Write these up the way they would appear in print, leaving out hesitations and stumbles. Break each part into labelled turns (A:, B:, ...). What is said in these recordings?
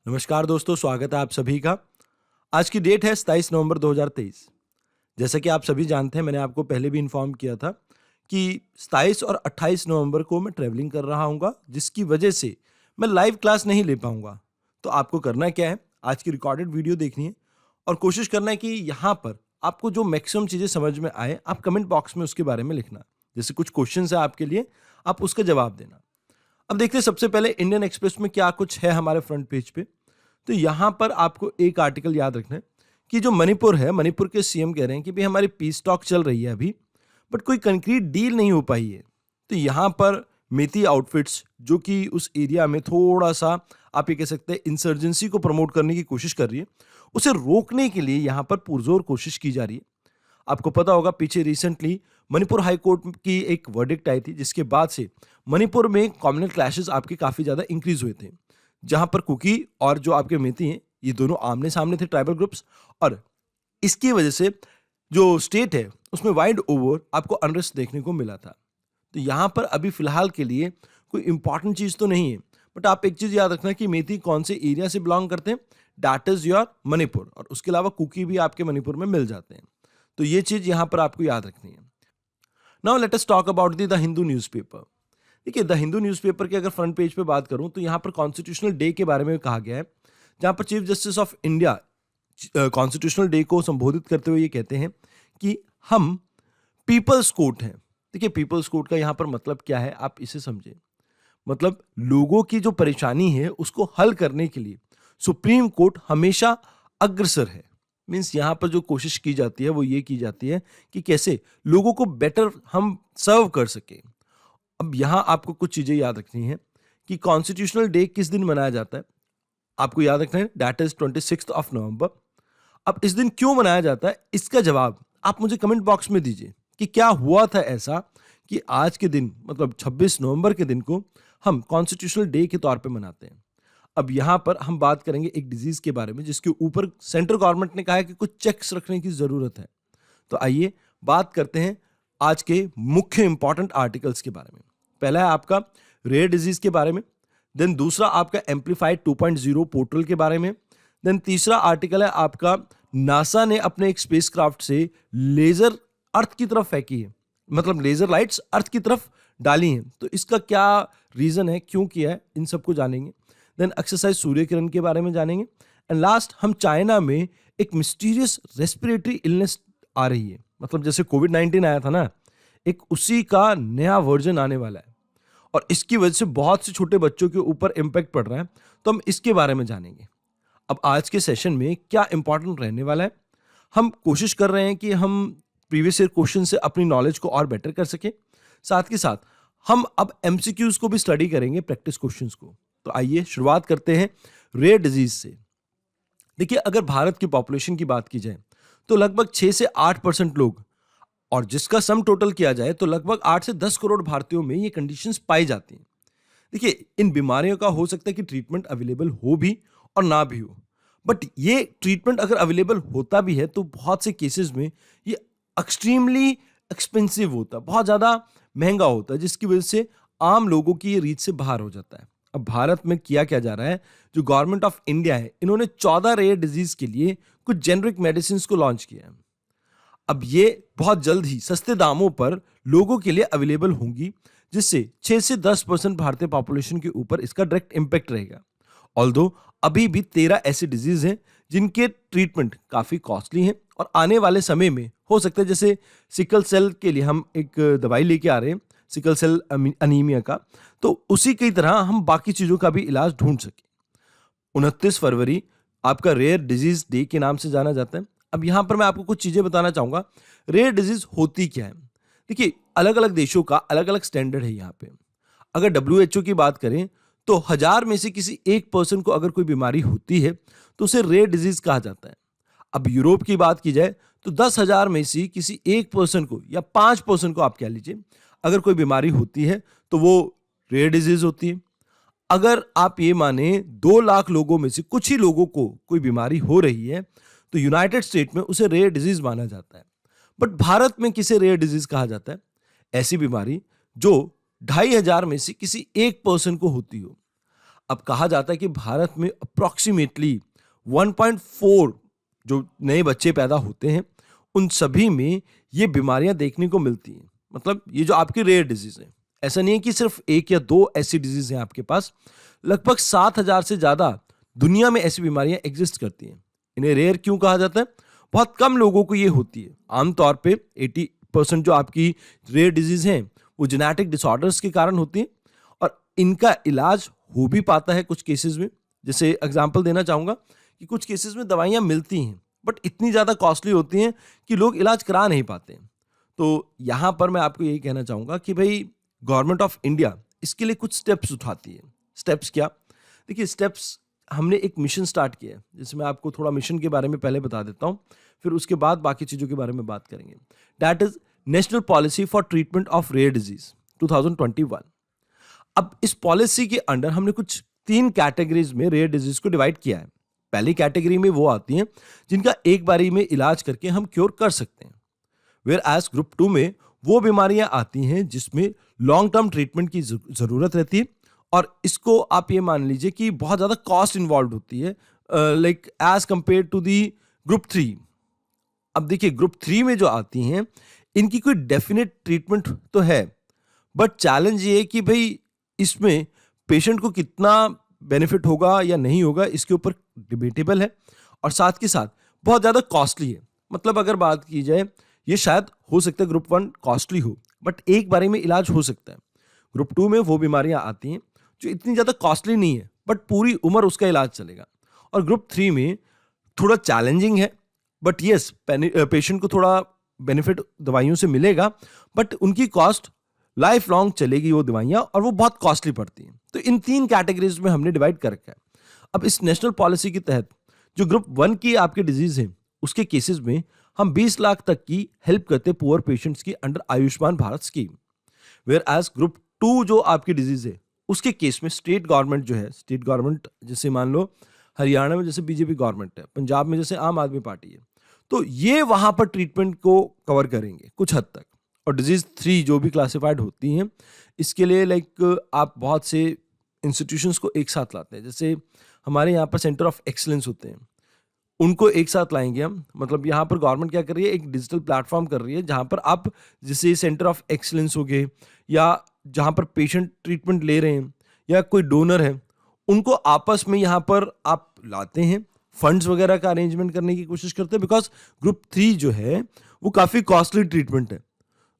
A: नमस्कार दोस्तों, स्वागत है आप सभी का। आज की डेट है 27 नवंबर 2023। जैसा कि आप सभी जानते हैं, मैंने आपको पहले भी इन्फॉर्म किया था कि 27 और 28 नवंबर को मैं ट्रैवलिंग कर रहा हूँगा, जिसकी वजह से मैं लाइव क्लास नहीं ले पाऊँगा। तो आपको करना क्या है, आज की रिकॉर्डेड वीडियो देखनी है और कोशिश करना है कि यहाँ पर आपको जो मैक्सिमम चीज़ें समझ में आए, आप कमेंट बॉक्स में उसके बारे में लिखना। जैसे कुछ क्वेश्चंस है आपके लिए, आप उसका जवाब देना। अब देखते हैं सबसे पहले इंडियन एक्सप्रेस में क्या कुछ है हमारे फ्रंट पेज पे। तो यहाँ पर आपको एक आर्टिकल याद रखना है कि जो मणिपुर है, मणिपुर के सीएम कह रहे हैं कि भाई हमारी पीस टॉक चल रही है अभी, बट कोई कंक्रीट डील नहीं हो पाई है। तो यहाँ पर मेथी आउटफिट्स, जो कि उस एरिया में थोड़ा सा आप ये कह सकते हैं इंसर्जेंसी को प्रमोट करने की कोशिश कर रही है, उसे रोकने के लिए यहाँ पर पुरजोर कोशिश की जा रही है। आपको पता होगा पीछे रिसेंटली मणिपुर हाई कोर्ट की एक वर्डिक्ट आई थी, जिसके बाद से मणिपुर में कम्युनल क्लैशेस आपके काफी ज्यादा इंक्रीज हुए थे, जहां पर कुकी और जो आपके मेती हैं, ये दोनों आमने सामने थे, ट्राइबल ग्रुप्स। और इसकी वजह से जो स्टेट है उसमें वाइड ओवर आपको अनरेस्ट देखने को मिला था। तो यहाँ पर अभी फिलहाल के लिए कोई इंपॉर्टेंट चीज तो नहीं है, बट आप एक चीज याद रखना कि मेती कौन से एरिया से बिलोंग करते हैं, दैट इज योर मणिपुर। और उसके अलावा कुकी भी आपके मणिपुर में मिल जाते हैं। तो ये चीज यहाँ पर आपको याद रखनी है। Now let us talk about the Hindu newspaper. देखिए, द हिंदू न्यूज़पेपर के अगर फ्रंट पेज पे बात करूं तो यहाँ पर कॉन्स्टिट्यूशनल डे के बारे में कहा गया है, जहां पर chief justice of India constitutional day को संबोधित करते हुए ये कहते हैं कि हम पीपल्स कोर्ट हैं। देखिए, पीपल्स कोर्ट का यहाँ पर मतलब क्या है, आप इसे समझें। मतलब लोगों की जो परेशानी है उसको हल करने के लिए सुप्रीम कोर्ट हमेशा अग्रसर है। मीन्स यहाँ पर जो कोशिश की जाती है वो ये की जाती है कि कैसे लोगों को बेटर हम सर्व कर सकें। अब यहाँ आपको कुछ चीजें याद रखनी है कि कॉन्स्टिट्यूशनल डे किस दिन मनाया जाता है। आपको याद रखना है दैट इज 26 ऑफ नवंबर। अब इस दिन क्यों मनाया जाता है, इसका जवाब आप मुझे कमेंट बॉक्स में दीजिए कि क्या हुआ था ऐसा कि आज के दिन मतलब 26 नवंबर के दिन को हम कॉन्स्टिट्यूशनल डे के तौर पे मनाते हैं। अब यहाँ पर हम बात करेंगे एक डिजीज के बारे में जिसके ऊपर सेंट्रल गवर्नमेंट ने कहा है कि कुछ चेक्स रखने की जरूरत है। तो आइए बात करते हैं आज के मुख्य इंपॉर्टेंट आर्टिकल्स के बारे में। पहला है आपका रेयर डिजीज के बारे में, देन दूसरा आपका एम्पलीफाइड 2.0 पोर्टल के बारे में, देन तीसरा आर्टिकल है आपका नासा ने अपने एक स्पेसक्राफ्ट से लेजर अर्थ की तरफ फेंकी है, मतलब लेजर लाइट्स अर्थ की तरफ डाली हैं। तो इसका क्या रीजन है, क्यों किया है, इन सबको जानेंगे। देन एक्सरसाइज सूर्य किरण के बारे में जानेंगे। एंड लास्ट हम चाइना में एक मिस्टीरियस रेस्पिरेटरी इलनेस आ रही है, मतलब जैसे कोविड-19 आया था ना, एक उसी का नया वर्जन आने वाला है और इसकी वजह से बहुत से छोटे बच्चों के ऊपर इम्पैक्ट पड़ रहा है। तो हम इसके बारे में जानेंगे। अब आज के सेशन में क्या इंपॉर्टेंट रहने वाला है, हम कोशिश कर रहे हैं कि हम प्रीवियस ईयर क्वेश्चन से अपनी नॉलेज को और बेटर कर सकें। साथ के साथ हम अब एमसीक्यूज को भी स्टडी करेंगे, प्रैक्टिस क्वेश्चंस को। तो आइए शुरुआत करते हैं रेयर डिजीज से। देखिए, अगर भारत की पॉपुलेशन की बात की जाए तो लगभग 6 से 8% लोग, और जिसका सम टोटल किया जाए तो लगभग 8 से 10 करोड़ भारतीयों में ये कंडीशंस पाई जाती हैं। देखिए, इन बीमारियों का हो सकता है कि ट्रीटमेंट अवेलेबल हो भी और ना भी हो, बट ये ट्रीटमेंट अगर अवेलेबल होता भी है तो बहुत से केसेस में ये एक्सट्रीमली एक्सपेंसिव होता है, बहुत ज़्यादा महंगा होता है, जिसकी वजह से आम लोगों की ये रीच से बाहर हो जाता है। अब भारत में किया क्या जा रहा है, जो गवर्नमेंट ऑफ इंडिया है, इन्होंने 14 रेयर डिजीज के लिए कुछ जेनरिक मेडिसिन को लॉन्च किया है। अब ये बहुत जल्द ही सस्ते दामों पर लोगों के लिए अवेलेबल होंगी, जिससे 6 से 10% भारतीय पॉपुलेशन के ऊपर इसका डायरेक्ट इंपैक्ट रहेगा। ऑल्दो अभी भी 13 ऐसे डिजीज हैं जिनके ट्रीटमेंट काफी कॉस्टली हैं और आने वाले समय में हो सकता है, जैसे सिकल सेल के लिए हम एक दवाई लेके आ रहे हैं, सिकल सेल अनीमिया का, तो उसी की तरह हम बाकी चीजों का भी इलाज ढूंढ सकें। 29 फरवरी आपका रेयर डिजीज डे के नाम से जाना जाता है। अब यहां पर मैं आपको कुछ चीजें बताना चाहूंगा, रेयर डिजीज होती क्या है। देखिए, अलग अलग देशों का अलग अलग स्टैंडर्ड है यहाँ पे। अगर WHO की बात करें तो 1000 में से किसी एक पर्सन को अगर कोई बीमारी होती है तो उसे रेयर डिजीज कहा जाता है। अब यूरोप की बात की जाए तो 10,000 में से किसी एक पर्सन को या 5% को आप कह लीजिए, अगर कोई बीमारी होती है तो वो रेयर डिजीज होती है। अगर आप ये माने 2 लाख लोगों में से कुछ ही लोगों को कोई बीमारी हो रही है तो यूनाइटेड स्टेट में उसे रेयर डिजीज माना जाता है। बट भारत में किसे रेयर डिजीज कहा जाता है? ऐसी बीमारी जो 2,500 में से किसी एक पर्सन को होती हो। अब कहा जाता है कि भारत में अप्रॉक्सीमेटली 1.4 जो नए बच्चे पैदा होते हैं उन सभी में ये बीमारियां देखने को मिलती हैं। मतलब ये जो आपकी रेयर डिजीज है, ऐसा नहीं है कि सिर्फ एक या दो ऐसी डिजीज हैं आपके पास, लगभग 7,000 से ज्यादा दुनिया में ऐसी बीमारियां एग्जिस्ट करती हैं। इन्हें रेयर क्यों कहा जाता है? बहुत कम लोगों को ये होती है। आमतौर पे 80% जो आपकी रेयर डिजीज हैं वो जेनेटिक डिसऑर्डर्स के कारण होती हैं और इनका इलाज हो भी पाता है कुछ केसेस में। जैसे एग्जांपल देना चाहूँगा कि कुछ केसेस में दवाइयाँ मिलती हैं बट इतनी ज़्यादा कॉस्टली होती हैं कि लोग इलाज करा नहीं पाते हैं। तो यहाँ पर मैं आपको यही कहना चाहूँगा कि भाई गवर्नमेंट ऑफ इंडिया इसके लिए कुछ स्टेप्स उठाती है। स्टेप्स क्या? देखिए, स्टेप्स हमने एक मिशन स्टार्ट किया है, जिसमें मैं आपको थोड़ा मिशन के बारे में पहले बता देता हूँ, फिर उसके बाद बाकी चीज़ों के बारे में बात करेंगे। That is national policy for treatment of rare disease 2021। अब इस पॉलिसी के अंडर हमने कुछ 3 कैटेगरीज में रेयर डिजीज को डिवाइड किया है। पहली कैटेगरी में वो आती हैं जिनका एक बारी में इलाज करके हम क्योर कर सकते हैं, वेयर एज ग्रुप 2 में वो बीमारियां आती हैं जिसमें लॉन्ग टर्म ट्रीटमेंट की जरूरत रहती है और इसको आप ये मान लीजिए कि बहुत ज़्यादा कॉस्ट इन्वॉल्व होती है, like as compare to the group 3। अब देखिए, ग्रुप 3 में जो आती हैं इनकी कोई डेफिनेट ट्रीटमेंट तो है, बट चैलेंज ये है कि भाई इसमें पेशेंट को कितना बेनिफिट होगा या नहीं होगा इसके ऊपर डिबेटेबल है और साथ के साथ बहुत ज़्यादा कॉस्टली है। मतलब अगर बात की जाए, ये शायद हो सकता है ग्रुप 1 कॉस्टली हो बट एक बारी में इलाज हो सकता है। ग्रुप 2 में वो बीमारियां आती हैं जो इतनी ज़्यादा कॉस्टली नहीं है बट पूरी उम्र उसका इलाज चलेगा। और ग्रुप 3 में थोड़ा चैलेंजिंग है बट यस, पेशेंट को थोड़ा बेनिफिट दवाइयों से मिलेगा बट उनकी कॉस्ट लाइफ लॉन्ग चलेगी वो दवाइयाँ और वो बहुत कॉस्टली पड़ती हैं। तो इन 3 कैटेगरीज में हमने डिवाइड कर रखा है। अब इस नेशनल पॉलिसी के तहत जो ग्रुप 1 की आपकी डिजीज है उसके केसेस में हम 20 लाख तक की हेल्प करते हैं पुअर पेशेंट्स की under Ayushman Bharat scheme. Whereas group 2 जो आपकी डिजीज है उसके केस में स्टेट गवर्नमेंट जो है, स्टेट गवर्नमेंट जैसे मान लो हरियाणा में जैसे बीजेपी गवर्नमेंट है, पंजाब में जैसे आम आदमी पार्टी है, तो ये वहां पर ट्रीटमेंट को कवर करेंगे कुछ हद तक। और डिजीज 3 जो भी क्लासिफाइड होती हैं इसके लिए लाइक आप बहुत से इंस्टीट्यूशंस को एक साथ लाते हैं। जैसे हमारे यहाँ पर सेंटर ऑफ एक्सीलेंस होते हैं, उनको एक साथ लाएंगे हम। मतलब यहाँ पर गवर्नमेंट क्या कर रही है, एक डिजिटल प्लेटफॉर्म कर रही है जहाँ पर आप जैसे सेंटर ऑफ एक्सीलेंस हो गए या जहाँ पर पेशेंट ट्रीटमेंट ले रहे हैं या कोई डोनर है, उनको आपस में यहाँ पर आप लाते हैं, फंड्स वगैरह का अरेंजमेंट करने की कोशिश करते हैं। बिकॉज ग्रुप 3 जो है वो काफ़ी कॉस्टली ट्रीटमेंट है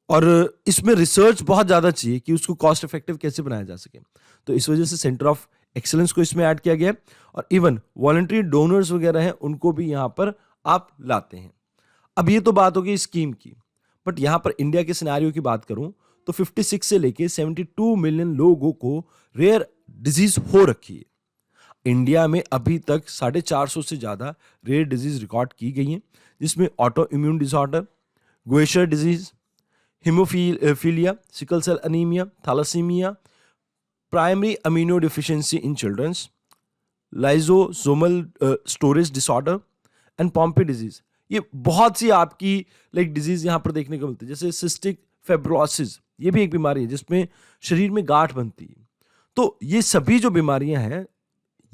A: और इसमें रिसर्च बहुत ज़्यादा चाहिए कि उसको कॉस्ट इफेक्टिव कैसे बनाया जा सके। तो इस वजह से सेंटर ऑफ एक्सीलेंस को इसमें ऐड किया गया है और इवन वॉलंटरी डोनर्स वगैरह हैं उनको भी यहाँ पर आप लाते हैं। अब ये तो बात होगी स्कीम की, बट यहाँ पर इंडिया के सिनेरियो की बात करूँ तो 56 से लेके 72 मिलियन लोगों को रेयर डिजीज हो रखी है। इंडिया में अभी तक 450 से ज़्यादा रेयर डिजीज रिकॉर्ड की गई हैं, जिसमें auto immune disorder, Gaucher disease, haemophilia, sickle cell anaemia, thalassaemia, primary amino deficiency in childrens, lysosomal storage disorder and Pompe disease. ये बहुत सी आपकी लाइक डिजीज यहाँ पर देखने को मिलती है। जैसे सिस्टिक फेब्रोसिस, ये भी एक बीमारी है जिसमें शरीर में गांठ बनती है। तो ये सभी जो बीमारियां हैं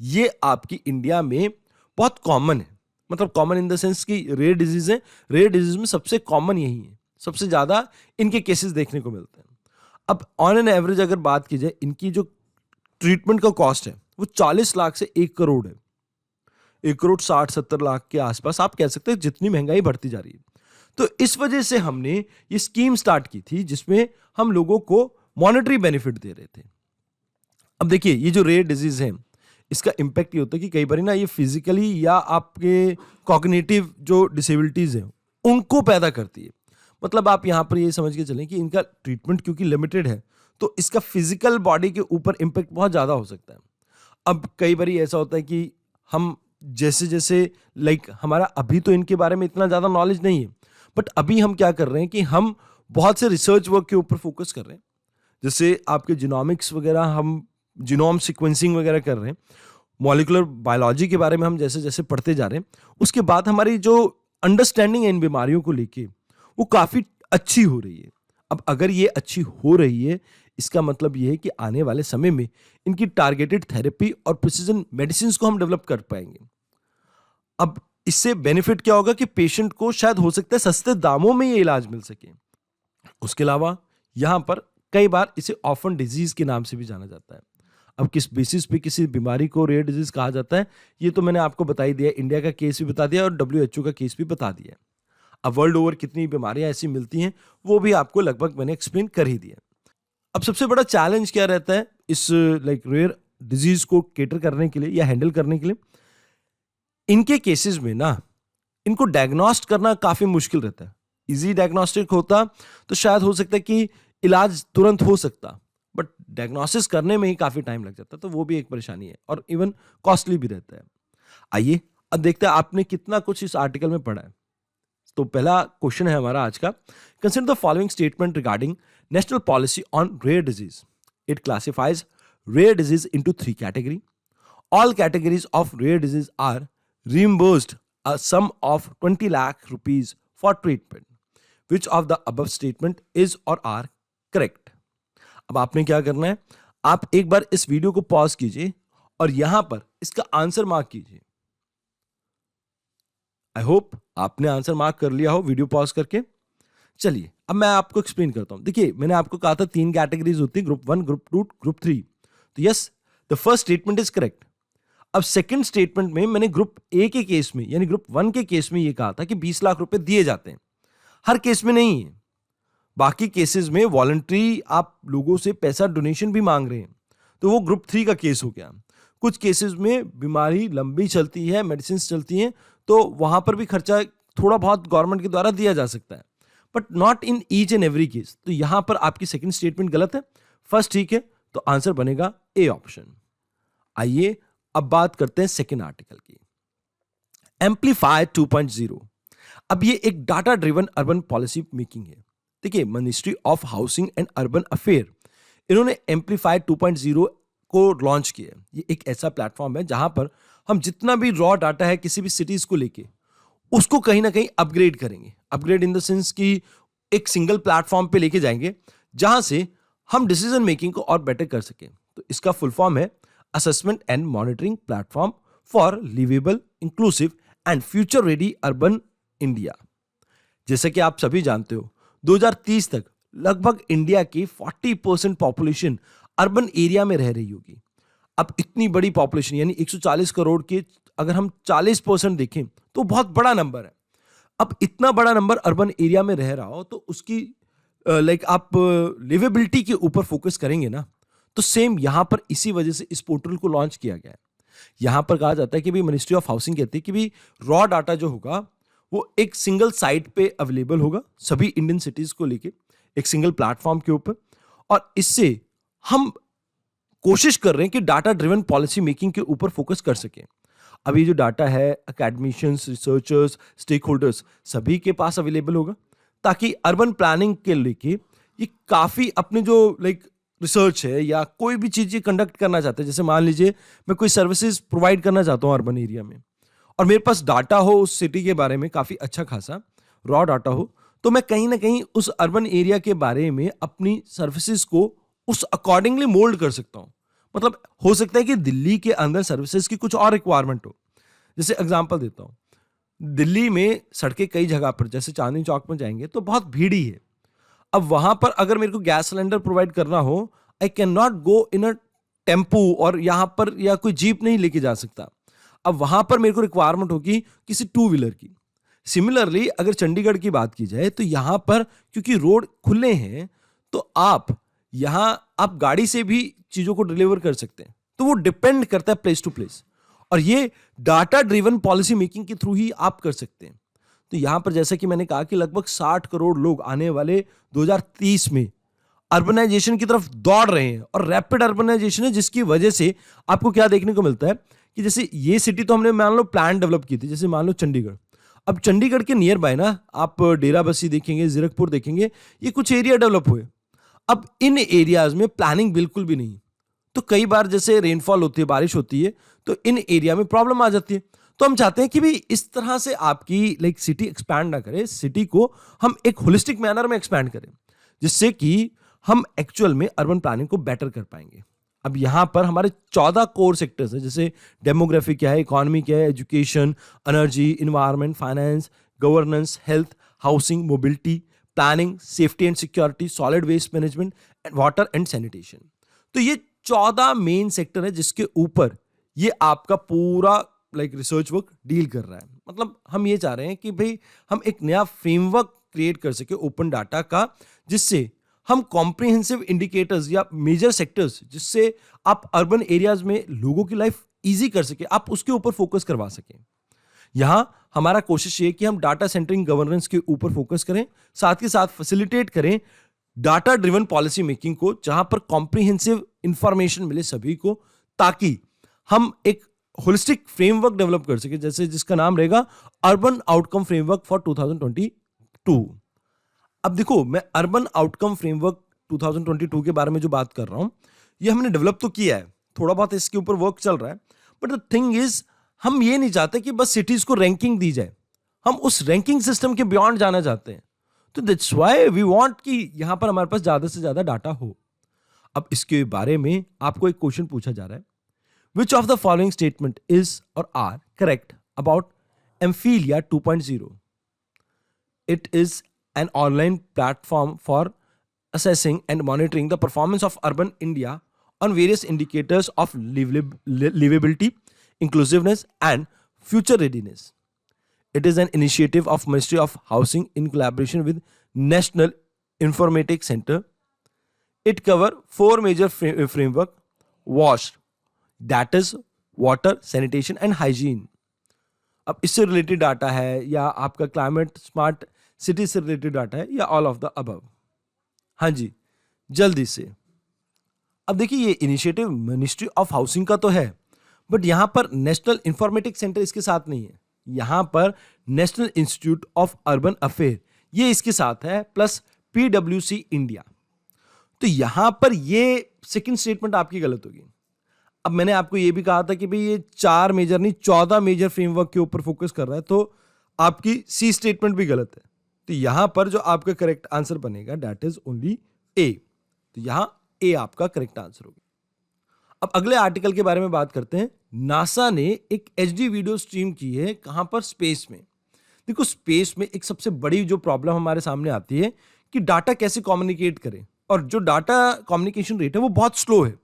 A: ये आपकी इंडिया में बहुत कॉमन है। मतलब कॉमन इन द सेंस कि रेयर डिजीज है, रेयर डिजीज में सबसे कॉमन यही है, सबसे ज़्यादा इनके केसेस देखने को मिलते हैं। अब ऑन एन एवरेज अगर बात की जाए, इनकी जो ट्रीटमेंट का कॉस्ट है वो 40 लाख से 1 करोड़ है। 1 करोड़ 60-70 लाख के आसपास आप कह सकते हैं, जितनी महंगाई बढ़ती जा रही है। तो इस वजह से हमने ये स्कीम स्टार्ट की थी जिसमें हम लोगों को मॉनेटरी बेनिफिट दे रहे थे। अब देखिए, ये जो रेयर डिजीज है इसका इम्पैक्ट ये होता है कि कई बार ना ये फिजिकली या आपके कॉग्निटिव जो डिसेबिलिटीज हैं उनको पैदा करती है। मतलब आप यहाँ पर ये समझ के चलें कि इनका ट्रीटमेंट क्योंकि लिमिटेड है तो इसका फिजिकल बॉडी के ऊपर इम्पैक्ट बहुत ज़्यादा हो सकता है। अब कई बार ऐसा होता है कि हम जैसे जैसे लाइक हमारा अभी तो इनके बारे में इतना ज़्यादा नॉलेज नहीं है, बट अभी हम क्या कर रहे हैं कि हम बहुत से रिसर्च वर्क के ऊपर फोकस कर रहे हैं। जैसे आपके जीनोमिक्स वगैरह, हम जीनोम सीक्वेंसिंग वगैरह कर रहे हैं, मॉलिक्यूलर बायोलॉजी के बारे में हम जैसे जैसे पढ़ते जा रहे हैं, उसके बाद हमारी जो अंडरस्टैंडिंग है इन बीमारियों को लेके वो काफ़ी अच्छी हो रही है। अब अगर ये अच्छी हो रही है, इसका मतलब ये है कि आने वाले समय में इनकी टारगेटेड थेरेपी और प्रिसीजन मेडिसिन को हम डेवलप कर पाएंगे। अब इससे बेनिफिट क्या होगा कि पेशेंट को शायद हो सकता है सस्ते दामों में ये इलाज मिल सके। उसके अलावा यहां पर कई बार इसे ऑर्फन डिजीज के नाम से भी जाना जाता है। अब किस बेसिस पे किसी बीमारी को रेयर डिजीज कहा जाता है ये तो मैंने आपको बता ही दिया, इंडिया का केस भी बता दिया और WHO का केस भी बता दिया। अब वर्ल्ड ओवर कितनी बीमारियां ऐसी मिलती हैं वो भी आपको लगभग मैंने एक्सप्लेन कर ही दिया। अब सबसे बड़ा चैलेंज क्या रहता है इस रेयर डिजीज को केटर करने के लिए या हैंडल करने के लिए? इनके केसेस में ना इनको डायग्नोस्ट करना काफी मुश्किल रहता है। इजी डायग्नोस्टिक होता तो शायद हो सकता है कि इलाज तुरंत हो सकता, बट डायग्नोसिस करने में ही काफी टाइम लग जाता है, तो वो भी एक परेशानी है और इवन कॉस्टली भी रहता है। आइए अब देखते हैं आपने कितना कुछ इस आर्टिकल में पढ़ा है। तो पहला क्वेश्चन है हमारा आज का, consider the following statement regarding national policy on rare disease. It classifies rare disease into 3 category. All categories of rare disease are reimbursed a sum of 20 lakh rupees for treatment. Which of the above statement is or are correct? अब आपने क्या करना है, आप एक बार इस video को pause कीजिए और यहां पर इसका आंसर मार्क कीजिए। आई होप आपने आंसर मार्क कर लिया हो वीडियो पॉज करके। चलिए अब मैं आपको एक्सप्लेन करता हूं। देखिए मैंने आपको कहा था 3 कैटेगरीज होती है, ग्रुप 1, ग्रुप 2, ग्रुप 3। तो yes, the first statement is correct. अब सेकंड स्टेटमेंट में मैंने ग्रुप ए के केस में यानी ग्रुप 1 के केस में यह कहा था कि 20 लाख रुपए दिए जाते हैं। हर केस में नहीं है, बाकी केसेस में वॉलंटरी आप लोगों से पैसा डोनेशन भी मांग रहे हैं, तो वो ग्रुप 3 का केस हो गया। कुछ केसेस में बीमारी लंबी चलती है, मेडिसिन चलती हैं, तो वहां पर भी खर्चा थोड़ा बहुत गवर्नमेंट के द्वारा दिया जा सकता है, but not in each and every case. तो यहां पर आपकी सेकंड स्टेटमेंट गलत है, फर्स्ट ठीक है, तो आंसर बनेगा ए ऑप्शन। आइए अब बात करते हैं सेकेंड आर्टिकल की, एम्पलीफाई 2.0। अब ये एक data driven urban policy making है। देखिए ministry of housing and urban affair इन्होंने एम्पलीफाई 2.0 को लॉन्च किया। ये एक ऐसा प्लेटफॉर्म है जहां पर हम जितना भी रॉ डाटा है किसी भी सिटीज को लेके उसको कहीं ना कहीं अपग्रेड करेंगे। अपग्रेड इन द सेंस कि एक सिंगल प्लेटफॉर्म पे लेके जाएंगे जहां से हम डिसीजन मेकिंग को और बेटर कर सकें। तो इसका फुल फॉर्म है assessment and monitoring platform for liveable, inclusive and future ready urban India. जैसे कि आप सभी जानते हो 2030 तक लगभग इंडिया की 40% पॉपुलेशन अर्बन एरिया में रह रही होगी। अब इतनी बड़ी पॉपुलेशन यानी 140 करोड़ के अगर हम 40% देखें तो बहुत बड़ा नंबर है। अब इतना बड़ा नंबर अर्बन एरिया में रह रहा हो तो उसकी आप लिवेबिलिटी के ऊपर फोकस करेंगे ना, तो सेम यहां पर इसी वजह से इस पोर्टल को लॉन्च किया गया है। यहां पर कहा जाता है कि भी मिनिस्ट्री ऑफ हाउसिंग कहती है कि भी रॉ डाटा जो होगा वो एक सिंगल साइट पे अवेलेबल होगा सभी इंडियन सिटीज को लेके एक सिंगल प्लेटफॉर्म के ऊपर, और इससे हम कोशिश कर रहे हैं कि डाटा ड्रिवन पॉलिसी मेकिंग के ऊपर फोकस कर सकें। अब ये जो डाटा है एकेडमिशियंस, रिसर्चर्स, स्टेक होल्डर्स सभी के पास अवेलेबल होगा, ताकि अर्बन प्लानिंग के लेके ये काफी अपने जो रिसर्च है या कोई भी चीज ये कंडक्ट करना चाहते हैं, जैसे मान लीजिए मैं कोई सर्विसेज प्रोवाइड करना चाहता हूँ अर्बन एरिया में और मेरे पास डाटा हो उस सिटी के बारे में काफी अच्छा खासा रॉ डाटा हो, तो मैं कहीं ना कहीं उस अर्बन एरिया के बारे में अपनी सर्विसेज को उस अकॉर्डिंगली मोल्ड कर सकता हूं। मतलब हो सकता है कि दिल्ली के अंदर सर्विसेज की कुछ और रिक्वायरमेंट हो। जैसे एग्जांपल देता हूं, दिल्ली में सड़कें कई जगह पर जैसे चांदनी चौक में जाएंगे तो बहुत भीड़ ही है। अब वहां पर अगर मेरे को गैस सिलेंडर प्रोवाइड करना हो, I can not go in a tempo और यहां पर या कोई जीप नहीं लेके जा सकता। अब वहां पर मेरे को रिक्वायरमेंट होगी किसी 2 व्हीलर की। सिमिलरली अगर चंडीगढ़ की बात की जाए तो यहां पर क्योंकि रोड खुले हैं तो आप गाड़ी से भी चीजों को डिलीवर कर सकते हैं। तो वो डिपेंड करता है प्लेस टू प्लेस, और ये डाटा ड्रिवन पॉलिसी मेकिंग के थ्रू ही आप कर सकते हैं। तो यहां पर जैसा कि मैंने कहा कि लगभग 60 करोड़ लोग आने वाले 2030 में अर्बनाइजेशन की तरफ दौड़ रहे हैं, और रैपिड अर्बनाइजेशन है जिसकी वजह से आपको क्या देखने को मिलता है कि जैसे ये सिटी तो हमने मान लो प्लान डेवलप की थी, जैसे मान लो चंडीगढ़। अब चंडीगढ़ के नियर बाय ना आप डेराबस्सी देखेंगे, जीरकपुर देखेंगे, ये कुछ एरिया डेवलप हुए। अब इन एरियाज में प्लानिंग बिल्कुल भी नहीं, तो कई बार जैसे रेनफॉल होती है, बारिश होती है, तो इन एरिया में प्रॉब्लम आ जाती है। तो हम चाहते हैं कि भी इस तरह से आपकी सिटी एक्सपैंड ना करे, सिटी को हम एक होलिस्टिक मैनर में एक्सपैंड करें, जिससे कि हम एक्चुअल में अर्बन प्लानिंग को बेटर कर पाएंगे। अब यहाँ पर हमारे 14 कोर सेक्टर्स हैं, जैसे डेमोग्राफी क्या है, इकोनॉमी क्या है, education, energy, environment, finance, governance, health, housing, mobility, planning, safety and security, solid waste management, water and sanitation. तो ये 14 मेन सेक्टर है जिसके ऊपर ये आपका पूरा रिसर्च वर्क डील कर रहा है। मतलब हम ये चाह रहे हैं कि भाई हम एक नया फ्रेमवर्क क्रिएट कर सके ओपन डाटा का, जिससे हम कॉम्प्रिहेंसिव इंडिकेटर्स या मेजर सेक्टर्स जिससे आप अर्बन एरियाज में लोगों की लाइफ इजी कर सके, आप उसके ऊपर फोकस करवा सकें। यहां हमारा कोशिश ये कि हम डाटा सेंटरिंग गवर्नेंस के ऊपर फोकस करें, साथ के साथ फैसिलिटेट करें डाटा ड्रिवन पॉलिसी मेकिंग को, जहां पर कॉम्प्रिहेंसिव इंफॉर्मेशन मिले सभी को, ताकि हम एक होलिस्टिक फ्रेमवर्क डेवलप कर सके, जैसे जिसका नाम रहेगा अर्बन आउटकम फ्रेमवर्क फॉर 2022। अब देखो, मैं अर्बन आउटकम फ्रेमवर्क 2022 के बारे में जो बात कर रहा हूं, ये हमने डेवलप तो किया है, थोड़ा बहुत इसके ऊपर वर्क चल रहा है, बट द थिंग इज हम ये नहीं चाहते कि बस सिटीज को रैंकिंग दी जाए, हम उस रैंकिंग सिस्टम के बियॉन्ड जाना चाहते हैं। तो दैट्स व्हाई वी वांट कि यहां पर हमारे पास ज्यादा से ज्यादा डाटा हो। अब इसके बारे में आपको एक क्वेश्चन पूछा जा रहा है, which of the following statement is or are correct about एम्फीलिया 2.0? It is an online platform for assessing and monitoring the performance of urban India on various indicators of livability, inclusiveness, and future readiness. It is an initiative of Ministry of Housing in collaboration with National Informatics Center. It covers 4 major framework: WASH, that is water, sanitation and hygiene. अब इससे related data है या आपका climate smart city से related data है या all of the above? हाँ जी, जल्दी से। अब देखिए, ये इनिशिएटिव मिनिस्ट्री ऑफ हाउसिंग का तो है, बट यहां पर नेशनल इंफॉर्मेटिक्स सेंटर इसके साथ नहीं है, यहां पर national institute of urban affair ये इसके साथ है, प्लस PwC इंडिया। तो यहां पर ये सेकंड स्टेटमेंट आपकी गलत होगी। अब मैंने आपको ये भी कहा था कि भाई ये 4 मेजर नहीं 14 मेजर फ्रेमवर्क के ऊपर फोकस कर रहा है, तो आपकी सी स्टेटमेंट भी गलत है। तो यहां पर जो आपका करेक्ट आंसर बनेगा दैट इज ओनली ए। तो यहां ए आपका करेक्ट आंसर होगा। अब अगले आर्टिकल के बारे में बात करते हैं। नासा ने एक HD वीडियो स्ट्रीम की है, कहां पर? स्पेस में। देखो, स्पेस में एक सबसे बड़ी जो प्रॉब्लम हमारे सामने आती है कि डाटा कैसे कम्युनिकेट करें, और जो डाटा कम्युनिकेशन रेट है वो बहुत स्लो है।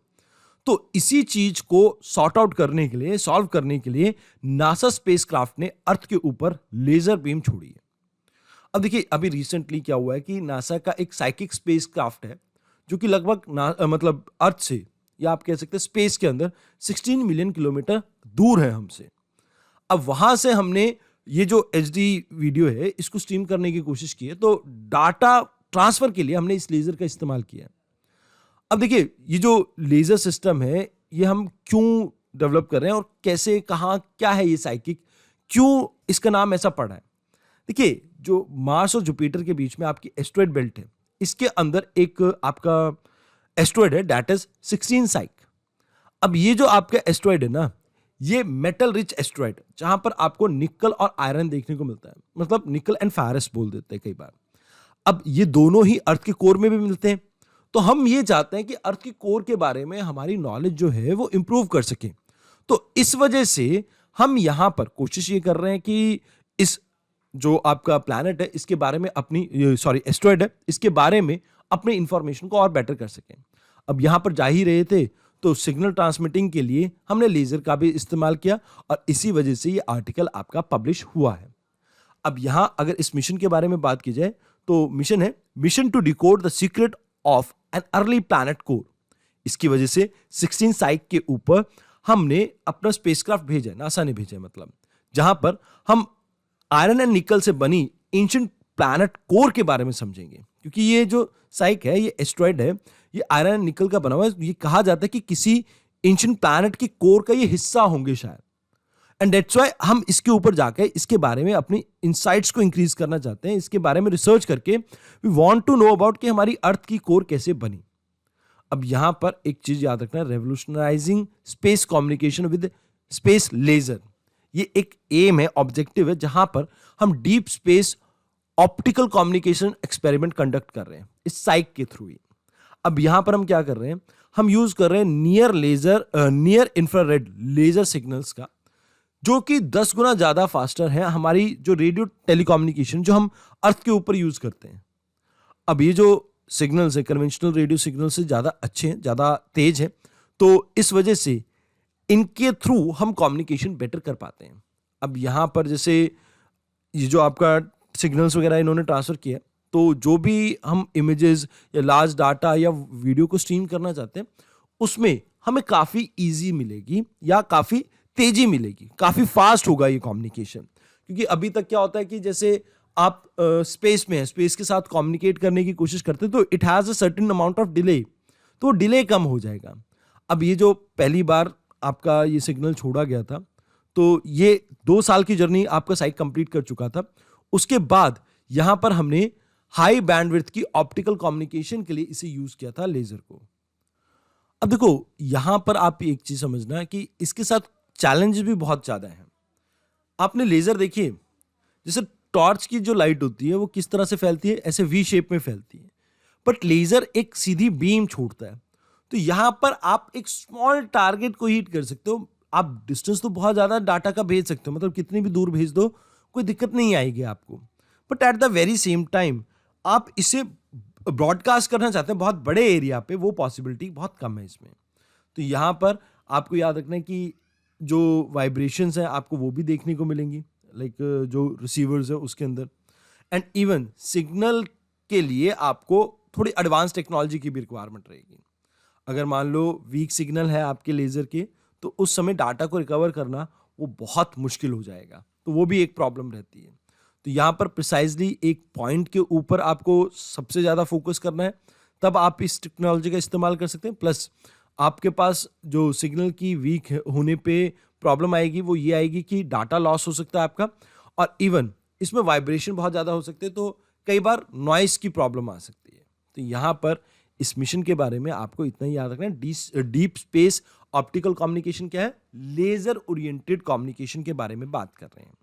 A: तो इसी चीज को सॉर्ट आउट करने के लिए, सॉल्व करने के लिए नासा स्पेसक्राफ्ट ने अर्थ के ऊपर लेजर बीम छोड़ी है। अब देखिए, अभी रिसेंटली क्या हुआ है कि नासा का एक साइकिक स्पेसक्राफ्ट है जो कि लगभग मतलब अर्थ से, या आप कह सकते हैं स्पेस के अंदर 16 मिलियन किलोमीटर दूर है हमसे। अब वहां से हमने ये जो HD वीडियो है इसको स्ट्रीम करने की कोशिश की है, तो डाटा ट्रांसफर के लिए हमने इस लेजर का इस्तेमाल किया है। अब देखिए, ये जो लेजर सिस्टम है ये हम क्यों डेवलप कर रहे हैं और कैसे, कहां, क्या है ये साइकिक, क्यों इसका नाम ऐसा पड़ा है? देखिए, जो मार्स और जुपिटर के बीच में आपकी एस्ट्रॉयड बेल्ट है, इसके अंदर एक आपका एस्ट्रॉयड है दैट इज 16 साइक। अब ये जो आपका एस्ट्रॉयड है ना, ये मेटल रिच एस्ट्रॉयड, जहां पर आपको निकल और आयरन देखने को मिलता है, मतलब निकल एंड फेरस बोल देते हैं कई बार। अब ये दोनों ही अर्थ के कोर में भी मिलते हैं, तो हम ये चाहते हैं कि अर्थ के कोर के बारे में हमारी नॉलेज जो है वो इंप्रूव कर सके। तो इस वजह से हम यहां पर कोशिश ये कर रहे हैं कि इस जो आपका प्लैनेट है इसके बारे में अपनी, सॉरी एस्ट्रॉयड है, इसके बारे में अपने इंफॉर्मेशन को और बेटर कर सकें। अब यहां पर जा ही रहे थे तो सिग्नल ट्रांसमिटिंग के लिए हमने लेजर का भी इस्तेमाल किया, और इसी वजह से ये आर्टिकल आपका पब्लिश हुआ है। अब यहां अगर इस मिशन के बारे में बात की जाए तो मिशन है mission to decode the secret of an early planet core. इसकी वजह से 16 साइक के ऊपर हमने अपना स्पेसक्राफ्ट भेजा है, नासा ने भेजा है, मतलब जहां पर हम आयरन एंड निकल से बनी एंशिएंट प्लैनेट कोर के बारे में समझेंगे। क्योंकि ये जो साइक है, ये एस्ट्रॉयड है, ये आयरन एंड निकल का बना हुआ है। ये कहा जाता है कि किसी एंशिएंट प्लैनेट के कोर का ये हिस्सा होंगे शायद, एंड दैट्स व्हाई हम इसके ऊपर जाकर इसके बारे में अपनी इंसाइट्स को इंक्रीज करना चाहते हैं। इसके बारे में रिसर्च करके we want to know about कि हमारी अर्थ की कोर कैसे बनी। अब यहां पर एक चीज याद रखना, revolutionising space communication with space laser, ये एक एम है, ऑब्जेक्टिव है, जहां पर हम deep space optical communication experiment conduct कर रहे हैं इस साइक के थ्रू ही। अब यहाँ पर हम क्या कर रहे हैं, हम यूज कर रहे हैं नियर इंफ्रारेड लेजर सिग्नल्स का, जो कि 10 गुना ज्यादा फास्टर है हमारी जो रेडियो टेलीकम्युनिकेशन जो हम अर्थ के ऊपर यूज करते हैं। अब ये जो सिग्नल्स है कन्वेंशनल रेडियो सिग्नल से ज्यादा अच्छे हैं, ज्यादा तेज है, तो इस वजह से इनके थ्रू हम कम्युनिकेशन बेटर कर पाते हैं। अब यहाँ पर जैसे ये जो आपका सिग्नल्स वगैरह इन्होंने ट्रांसफर किया, तो जो भी हम इमेजेस या लार्ज डाटा या वीडियो को स्ट्रीम करना चाहते हैं उसमें हमें काफ़ी इजी मिलेगी या काफ़ी तेजी मिलेगी, काफ़ी फास्ट होगा ये कम्युनिकेशन। क्योंकि अभी तक क्या होता है कि जैसे आप स्पेस में है, स्पेस के साथ कम्युनिकेट करने की कोशिश करते हैं तो it has a certain amount of delay, तो डिले कम हो जाएगा। अब ये जो पहली बार आपका ये सिग्नल छोड़ा गया था, तो ये 2 साल की जर्नी आपका साइट कंप्लीट कर चुका था। उसके बाद यहां पर हमने हाई बैंडविड्थ की ऑप्टिकल कम्युनिकेशन के लिए इसे यूज किया था, लेजर को। अब देखो यहां पर आप एक चीज समझना है कि इसके साथ चैलेंज भी बहुत ज्यादा है। आपने लेजर देखिए, जैसे टॉर्च की जो लाइट होती है वो किस तरह से फैलती है, ऐसे वी शेप में फैलती है, बट लेजर एक सीधी बीम छोड़ता है। तो यहां पर आप एक स्मॉल टारगेट को हिट कर सकते हो। आप डिस्टेंस तो बहुत ज्यादा डाटा का भेज सकते हो, मतलब कितनी भी दूर भेज दो कोई दिक्कत नहीं आएगी आपको, but at the very same time आप इसे ब्रॉडकास्ट करना चाहते हैं बहुत बड़े एरिया पे, वो पॉसिबिलिटी बहुत कम है इसमें। तो यहाँ पर आपको याद रखना है कि जो वाइब्रेशंस हैं आपको वो भी देखने को मिलेंगी, लाइक जो रिसीवर्स है उसके अंदर। एंड इवन सिग्नल के लिए आपको थोड़ी एडवांस टेक्नोलॉजी की भी रिक्वायरमेंट रहेगी। अगर मान लो वीक सिग्नल है आपके लेज़र के, तो उस समय डाटा को रिकवर करना वो बहुत मुश्किल हो जाएगा, तो वो भी एक प्रॉब्लम रहती है। तो यहाँ पर प्रिसाइजली एक पॉइंट के ऊपर आपको सबसे ज़्यादा फोकस करना है, तब आप इस टेक्नोलॉजी का इस्तेमाल कर सकते हैं। प्लस आपके पास जो सिग्नल की वीक होने पे प्रॉब्लम आएगी वो ये आएगी कि डाटा लॉस हो सकता है आपका, और इवन इसमें वाइब्रेशन बहुत ज़्यादा हो सकते हैं, तो कई बार नॉइस की प्रॉब्लम आ सकती है। तो यहाँ पर इस मिशन के बारे में आपको इतना ही याद रखना है, डीप स्पेस ऑप्टिकल कम्युनिकेशन क्या है, लेजर ओरिएंटेड कम्युनिकेशन के बारे में बात कर रहे हैं।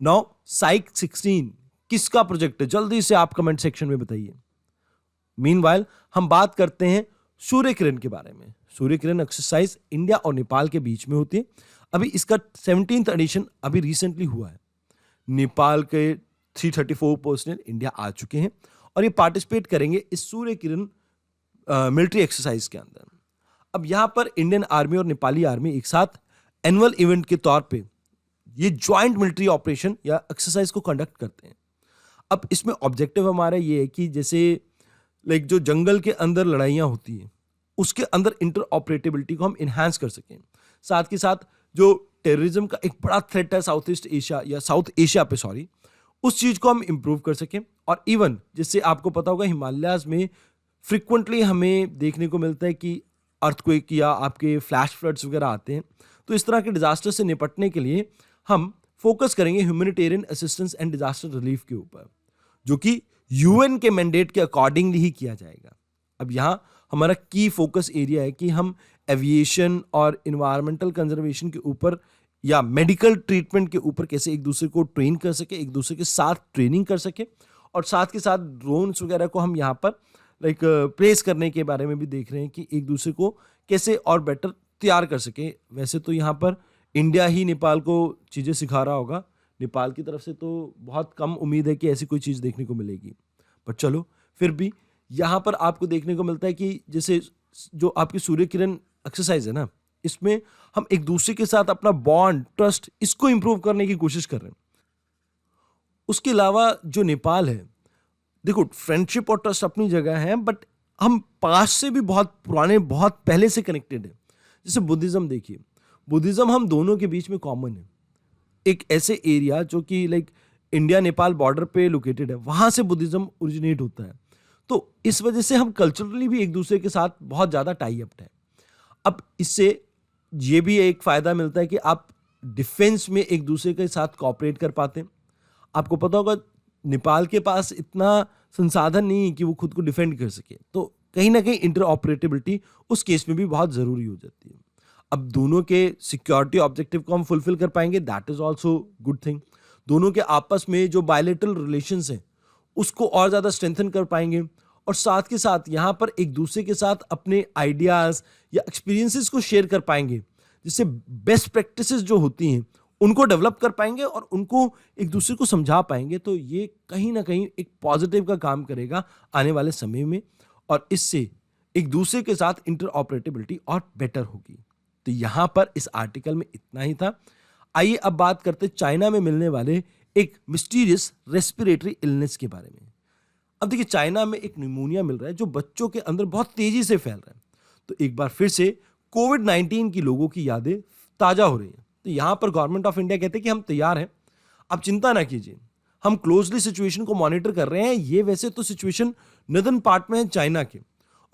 A: नाउ साइक 16 किसका प्रोजेक्ट है, जल्दी से आप कमेंट सेक्शन में बताइए। मीनवाइल हम बात करते हैं सूर्य किरण के बारे में। सूर्य किरण एक्सरसाइज इंडिया और नेपाल के बीच में होती है। अभी इसका 17th एडिशन अभी रिसेंटली हुआ है। नेपाल के 334 पर्सनल इंडिया आ चुके हैं और ये पार्टिसिपेट करेंगे इस सूर्य किरण मिलिट्री एक्सरसाइज के अंदर। अब यहां पर इंडियन आर्मी और नेपाली आर्मी एक साथ एनुअल इवेंट के तौर पे ये ज्वाइंट मिलिट्री ऑपरेशन या एक्सरसाइज को कंडक्ट करते हैं। अब इसमें ऑब्जेक्टिव हमारा ये है कि जैसे लाइक जो जंगल के अंदर लड़ाइयाँ होती हैं उसके अंदर इंटर ऑपरेटेबिलिटी को हम इन्हांस कर सकें, साथ के साथ जो टेररिज्म का एक बड़ा थ्रेट है साउथ एशिया पे उस चीज़ को हम इम्प्रूव कर सकें। और इवन जिससे आपको पता होगा हिमालयाज में फ्रिक्वेंटली हमें देखने को मिलता है कि अर्थक्वेक या आपके फ्लैश फ्लड्स वगैरह आते हैं, तो इस तरह के डिजास्टर से निपटने के लिए हम फोकस करेंगे humanitarian assistance and disaster relief के ऊपर, जो कि यूएन के मैंडेट के अकॉर्डिंगली ही किया जाएगा। अब यहाँ हमारा की फोकस एरिया है कि हम एविएशन और इन्वायरमेंटल कंजर्वेशन के ऊपर या मेडिकल ट्रीटमेंट के ऊपर कैसे एक दूसरे को ट्रेन कर सके, एक दूसरे के साथ ट्रेनिंग कर सके, और साथ के साथ ड्रोन्स वगैरह को हम यहाँ पर लाइक प्लेस करने के बारे में भी देख रहे हैं कि एक दूसरे को कैसे और बेटर तैयार कर सके। वैसे तो यहाँ पर इंडिया ही नेपाल को चीज़ें सिखा रहा होगा, नेपाल की तरफ से तो बहुत कम उम्मीद है कि ऐसी कोई चीज़ देखने को मिलेगी, पर चलो फिर भी यहाँ पर आपको देखने को मिलता है कि जैसे जो आपकी सूर्य किरण एक्सरसाइज है ना, इसमें हम एक दूसरे के साथ अपना बॉन्ड ट्रस्ट इसको इंप्रूव करने की कोशिश कर रहे हैं। उसके अलावा जो नेपाल है, देखो फ्रेंडशिप और ट्रस्ट अपनी जगह है, बट हम पास से भी बहुत पुराने बहुत पहले से कनेक्टेड है। जैसे बुद्धिज्म देखिए, बुद्धिज्म हम दोनों के बीच में कॉमन है। एक ऐसे एरिया जो कि लाइक इंडिया नेपाल बॉर्डर पे लोकेटेड है, वहाँ से बुद्धिज्म ओरिजिनेट होता है। तो इस वजह से हम कल्चरली भी एक दूसरे के साथ बहुत ज़्यादा टाई अप है। अब इससे ये भी एक फ़ायदा मिलता है कि आप डिफेंस में एक दूसरे के साथ कोऑपरेट कर पाते हैं। आपको पता होगा नेपाल के पास इतना संसाधन नहीं है कि वो खुद को डिफेंड कर सके, तो कहीं ना कहीं इंटर ऑपरेटेबिलिटी उस केस में भी बहुत ज़रूरी हो जाती है। अब दोनों के सिक्योरिटी ऑब्जेक्टिव को हम फुलफिल कर पाएंगे, that is also good thing. दोनों के आपस में जो बायलैटरल रिलेशंस हैं उसको और ज़्यादा स्ट्रेंथन कर पाएंगे, और साथ के साथ यहाँ पर एक दूसरे के साथ अपने आइडियाज़ या एक्सपीरियंसेस को शेयर कर पाएंगे, जिससे बेस्ट प्रैक्टिसेस जो होती हैं उनको डेवलप कर पाएंगे और उनको एक दूसरे को समझा पाएंगे, तो ये कहीं ना कहीं एक पॉजिटिव का काम करेगा आने वाले समय में, और इससे एक दूसरे के साथ इंटरऑपरेटेबिलिटी और बेटर होगी। तो यहाँ पर इस आर्टिकल में इतना ही था। आइए अब बात करते चाइना में मिलने वाले एक मिस्टीरियस रेस्पिरेटरी इलनेस के बारे में। अब देखिए, चाइना में एक निमोनिया मिल रहा है जो बच्चों के अंदर बहुत तेजी से फैल रहा है। तो एक बार फिर से कोविड-19 की लोगों की यादें ताजा हो रही हैं। तो यहाँ पर गवर्नमेंट ऑफ इंडिया कहते हैं कि हम तैयार हैं, आप चिंता ना कीजिए, हम क्लोजली सिचुएशन को मॉनिटर कर रहे हैं। ये वैसे तो सिचुएशन नदर्न पार्ट में है चाइना के,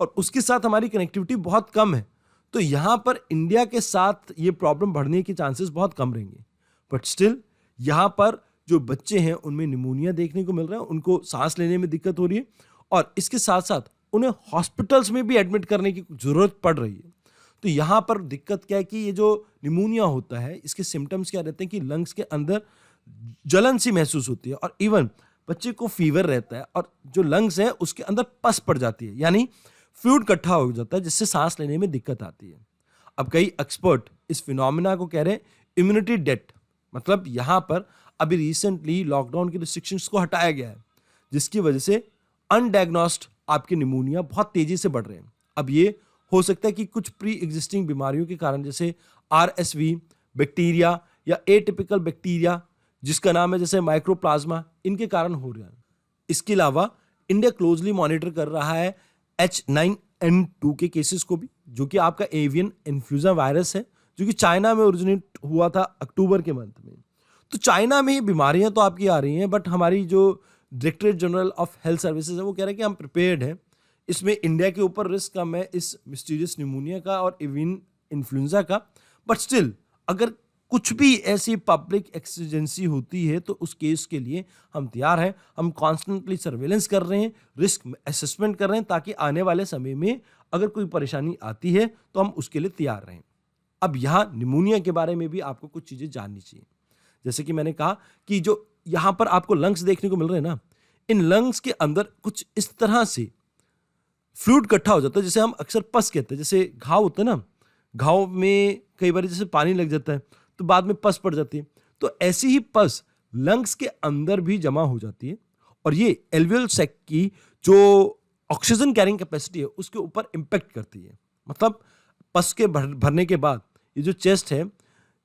A: और उसके साथ हमारी कनेक्टिविटी बहुत कम है, तो यहाँ पर इंडिया के साथ ये प्रॉब्लम बढ़ने के चांसेस बहुत कम रहेंगे। बट स्टिल यहाँ पर जो बच्चे हैं उनमें निमोनिया देखने को मिल रहा है, उनको सांस लेने में दिक्कत हो रही है, और इसके साथ साथ उन्हें हॉस्पिटल्स में भी एडमिट करने की ज़रूरत पड़ रही है। तो यहाँ पर दिक्कत क्या है कि ये जो निमोनिया होता है, इसके सिम्टम्स क्या रहते हैं कि लंग्स के अंदर जलन सी महसूस होती है, और इवन बच्चे को फीवर रहता है, और जो लंग्स है उसके अंदर पस पड़ जाती है, यानी फ्लूइड इकट्ठा हो जाता है, जिससे सांस लेने में दिक्कत आती है। अब कई एक्सपर्ट इस फिनोमिना को कह रहे हैं इम्यूनिटी डेट, मतलब यहाँ पर अभी रिसेंटली लॉकडाउन के रिस्ट्रिक्शंस को हटाया गया है, जिसकी वजह से अनडायग्नोस्ड आपके निमोनिया बहुत तेजी से बढ़ रहे हैं। अब ये हो सकता है कि कुछ प्री एग्जिस्टिंग बीमारियों के कारण, जैसे आरएसवी बैक्टीरिया या एटिपिकल बैक्टीरिया जिसका नाम है जैसे माइक्रोप्लाज्मा, इनके कारण हो रहा है। इसके अलावा इंडिया क्लोजली मॉनिटर कर रहा है H9N2 के केसेस को भी, जो कि आपका एवियन इन्फ्लुएंजा वायरस है, जो कि चाइना में ओरिजिनेट हुआ था अक्टूबर के मंथ में। तो चाइना में ये बीमारियां तो आपकी आ रही हैं, बट हमारी जो directorate general of health services है वो कह रहे हैं कि हम प्रिपेयर्ड हैं, इसमें इंडिया के ऊपर रिस्क कम है इस मिस्टीरियस निमोनिया का और एवियन इन्फ्लुएंजा का। बट स्टिल अगर कुछ भी ऐसी पब्लिक एक्सीजेंसी होती है तो उस केस के लिए हम तैयार हैं, हम कॉन्स्टेंटली सर्वेलेंस कर रहे हैं, रिस्क असेसमेंट कर रहे हैं, ताकि आने वाले समय में अगर कोई परेशानी आती है तो हम उसके लिए तैयार रहें। अब यहाँ निमोनिया के बारे में भी आपको कुछ चीज़ें जाननी चाहिए। जैसे कि मैंने कहा कि जो यहाँ पर आपको लंग्स देखने को मिल रहे हैं ना, इन लंग्स के अंदर कुछ इस तरह से फ्लूइड इकट्ठा हो जाता है, जैसे हम अक्सर पस कहते हैं। जैसे घाव होता है ना, घाव में कई बार जैसे पानी लग जाता है तो बाद में पस पड़ जाती है, तो ऐसी ही पस लंग्स के अंदर भी जमा हो जाती है, और ये एल्वियोल सैक की जो ऑक्सीजन कैरिंग कैपेसिटी है उसके ऊपर इम्पैक्ट करती है। मतलब पस के भरने के बाद ये जो चेस्ट है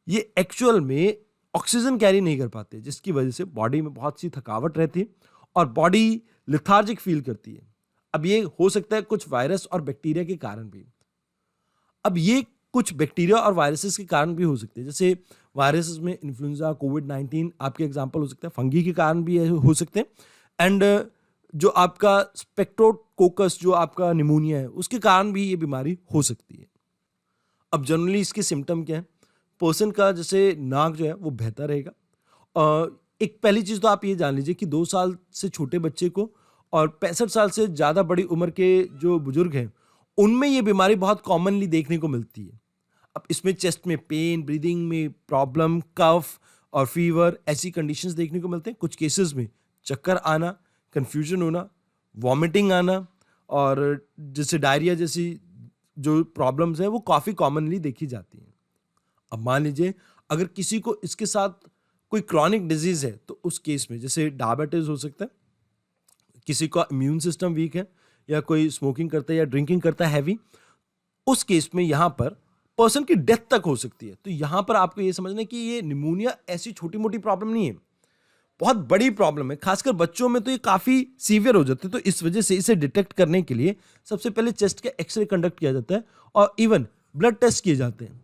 A: ये एक्चुअल में ऑक्सीजन कैरी नहीं कर पाते, जिसकी वजह से बॉडी में बहुत सी थकावट रहती है और बॉडी लिथार्जिक फील करती है। अब ये हो सकता है कुछ वायरस और बैक्टीरिया के कारण भी। अब ये कुछ बैक्टीरिया और वायरसेस के कारण भी हो सकते हैं, जैसे वायरसेस में इन्फ्लुएंजा, कोविड-19 आपके एग्जांपल हो सकते हैं, फंगी के कारण भी हो सकते हैं, एंड जो आपका स्पेक्ट्रोकोकस जो आपका निमोनिया है उसके कारण भी ये बीमारी हो सकती है। अब जनरली इसके सिम्टम क्या है? पर्सन का जैसे नाक जो है वो बहता रहेगा। एक पहली चीज़ तो आप ये जान लीजिए कि 2 साल से छोटे बच्चे को और 65 साल से ज़्यादा बड़ी उम्र के जो बुजुर्ग हैं उनमें ये बीमारी बहुत कॉमनली देखने को मिलती है। अब इसमें चेस्ट में पेन, ब्रीदिंग में प्रॉब्लम, कफ और फीवर ऐसी कंडीशंस देखने को मिलते हैं। कुछ केसेस में चक्कर आना, कन्फ्यूजन होना, वॉमिटिंग आना और जैसे डायरिया जैसी जो प्रॉब्लम्स हैं वो काफ़ी कॉमनली देखी जाती हैं। अब मान लीजिए अगर किसी को इसके साथ कोई क्रॉनिक डिजीज़ है तो उस केस में जैसे डायबिटीज़ हो सकता है, किसी का इम्यून सिस्टम वीक है या कोई स्मोकिंग करता है या ड्रिंकिंग करता है हैवी, उस केस में यहाँ पर पर्सन की डेथ तक हो सकती है। तो यहाँ पर आपको ये समझना है कि ये निमोनिया ऐसी छोटी मोटी प्रॉब्लम नहीं है, बहुत बड़ी प्रॉब्लम है। खासकर बच्चों में तो ये काफ़ी सीवियर हो जाती है। तो इस वजह से इसे डिटेक्ट करने के लिए सबसे पहले चेस्ट का एक्सरे कंडक्ट किया जाता है और इवन ब्लड टेस्ट किए जाते हैं,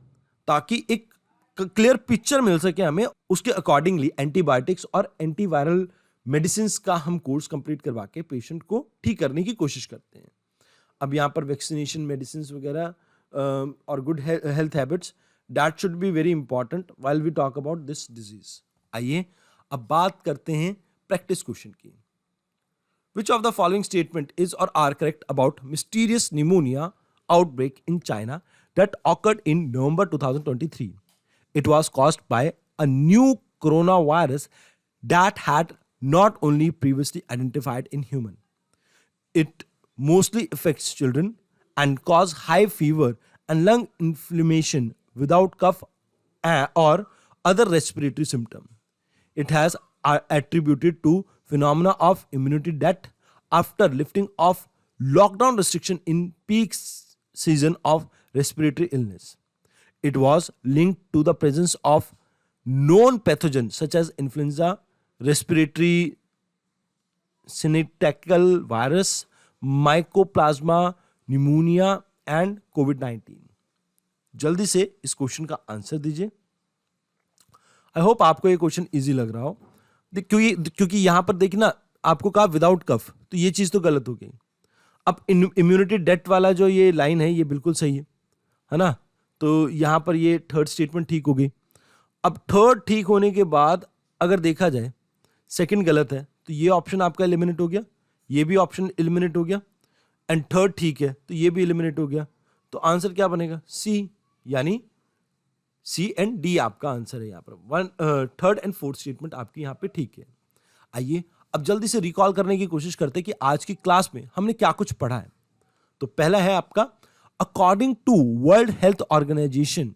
A: ताकि एक क्लियर पिक्चर मिल सके हमें। उसके अकॉर्डिंगली एंटीबायोटिक्स और एंटीवायरल मेडिसिन का हम कोर्स कंप्लीट करवा के पेशेंट को ठीक करने की कोशिश करते हैं। अब यहाँ पर वैक्सीनेशन, मेडिसिन वगैरह और good health habits that should be very important while we talk about this disease. आइए अब बात करते हैं प्रैक्टिस क्वेश्चन की। Which of the following statement is or are correct about mysterious pneumonia outbreak in China that occurred in November 2023. It was caused by a new coronavirus that had not only previously identified in human. It mostly affects children and cause high fever and lung inflammation without cough or other respiratory symptom. It has attributed to phenomena of immunity death after lifting of lockdown restriction in peak season of respiratory illness. It was linked to the presence of known pathogens such as influenza, respiratory syncytial virus, mycoplasma pneumonia and कोविड-19. जल्दी से इस question का answer दीजिए. I hope आपको ये question easy लग रहा हो. क्योंकि यहां पर देखिए ना, आपको कहा विदाउट कफ, तो ये चीज तो गलत हो गई. अब इम्यूनिटी डेथ वाला जो ये लाइन है ये बिल्कुल सही है ना. तो यहां पर ये थर्ड स्टेटमेंट ठीक हो गई. अब थर्ड ठीक होने के बाद अगर देखा जाए सेकंड गलत है, तो ये ऑप्शन आपका एलिमिनेट हो गया, ये भी ऑप्शन एलिमिनेट हो गया, एंड थर्ड ठीक है तो ये भी एलिमिनेट हो गया. तो आंसर क्या बनेगा? सी, यानी सी एंड डी आपका आंसर है. यहाँ पर थर्ड एंड फोर्थ स्टेटमेंट आपकी यहाँ पे ठीक है. आइए अब जल्दी से रिकॉल करने की कोशिश करते हैं कि आज की क्लास में हमने क्या कुछ पढ़ा है. तो पहला है आपका, according to World Health Organization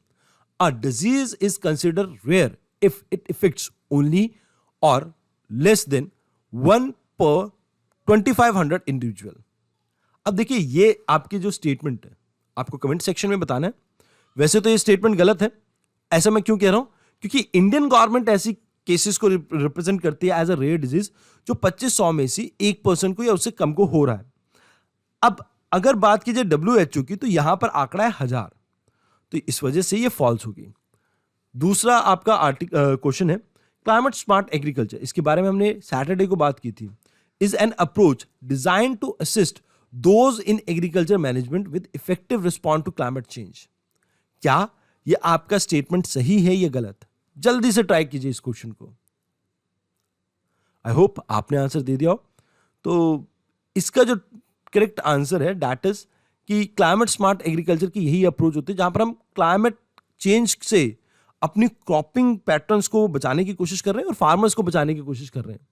A: a disease is considered rare if it effects only और लेस देन 1 per 2500 इंडिविजुअल. अब देखिए ये आपकी जो स्टेटमेंट है आपको कमेंट सेक्शन में बताना है. वैसे तो ये स्टेटमेंट गलत है. ऐसा मैं क्यों कह रहा हूं? क्योंकि इंडियन गवर्नमेंट ऐसी केसेस को रिप्रेजेंट करती है एज अ रेयर डिजीज जो 2500 में से 1% को या उससे कम को हो रहा है. अब अगर बात कीजिए WHO की, तो यहां पर आंकड़ा है 1000, तो इस वजह से ये फॉल्स होगी. दूसरा आपका क्वेश्चन है, क्लाइमेट स्मार्ट एग्रीकल्चर, इसके बारे में हमने सैटरडे को बात की थी. Is an approach design to assist those in agriculture management with effective response to climate change. क्या ये आपका स्टेटमेंट सही है या गलत? जल्दी से ट्राई कीजिए इस क्वेश्चन को. आई होप आपने आंसर दे दिया हो. तो इसका जो करेक्ट आंसर है दैट इज कि क्लाइमेट स्मार्ट एग्रीकल्चर की यही अप्रोच होती है जहां पर हम क्लाइमेट चेंज से अपनी क्रॉपिंग पैटर्न्स को बचाने की कोशिश कर रहे हैं और फार्मर्स को बचाने की कोशिश कर रहे हैं.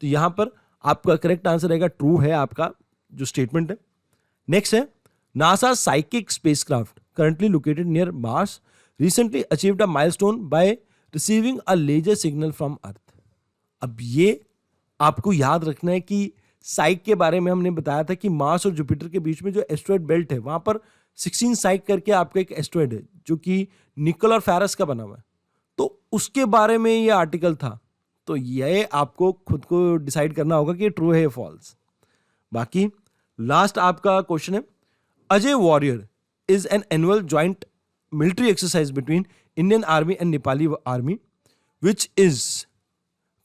A: तो यहां पर आपका करेक्ट आंसर रहेगा ट्रू है आपका जो स्टेटमेंट है. नेक्स्ट है, NASA psychic spacecraft currently located near Mars recently achieved a milestone by receiving a laser signal from Earth. अब ये आपको याद रखना है कि साइक के बारे में हमने बताया था कि मार्स और जुपिटर के बीच में जो एस्ट्रॉयड बेल्ट है वहां पर 16 साइक करके आपका एक एस्ट्रॉयड है जो कि निकल और फेरस का बना हुआ है. तो उसके बारे में ये आर्टिकल था. तो ये आपको खुद को डिसाइड करना होगा कि ट्रू है या फॉल्स. बाकी लास्ट आपका क्वेश्चन है, Ajay warrior is an annual joint military exercise between Indian Army and Nepali Army, which is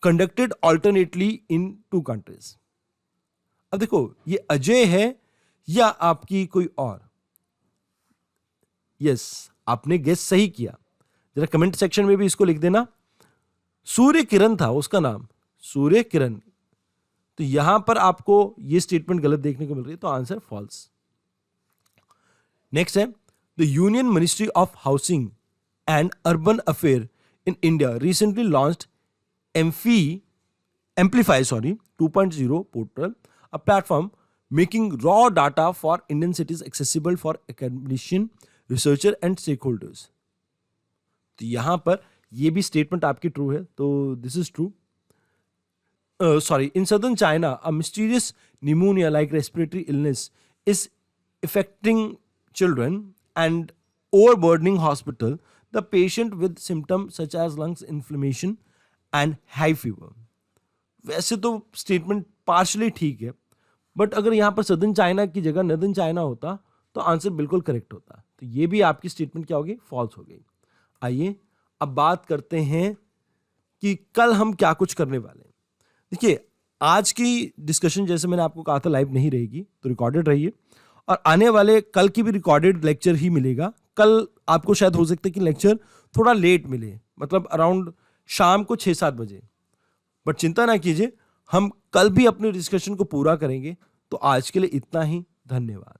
A: conducted alternately in 2 countries. अब देखो ये अजय है या आपकी कोई और. यस, आपने गेस सही किया. जरा कमेंट सेक्शन में भी इसको लिख देना. सूर्य किरण था उसका नाम, सूर्य किरण. तो यहां पर आपको ये स्टेटमेंट गलत देखने को मिल रही है, तो आंसर फॉल्स. नेक्स्ट है, the union ministry of housing and urban affair in India recently launched amplify 2.0 portal, a platform making raw data for Indian cities accessible for academician, researcher and stakeholders. तो यहां पर ये भी statement आपकी true है, तो this is true. In southern China, a mysterious pneumonia like respiratory illness is affecting children and overburdening hospital the patient with symptoms such as lungs inflammation and high fever. वैसे तो statement partially ठीक है, but अगर यहाँ पर southern China की जगह northern China होता तो आंसर बिल्कुल करेक्ट होता. तो ये भी आपकी स्टेटमेंट क्या होगी? फॉल्स हो गई. आइए अब बात करते हैं कि कल हम क्या कुछ करने वाले हैं. देखिए आज की डिस्कशन जैसे मैंने आपको कहा था लाइव नहीं रहेगी, तो रिकॉर्डेड रहिए, और आने वाले कल की भी रिकॉर्डेड लेक्चर ही मिलेगा. कल आपको शायद हो सकता है कि लेक्चर थोड़ा लेट मिले, मतलब अराउंड शाम को 6-7 बजे, बट चिंता ना कीजिए, हम कल भी अपने डिस्कशन को पूरा करेंगे. तो आज के लिए इतना ही. धन्यवाद.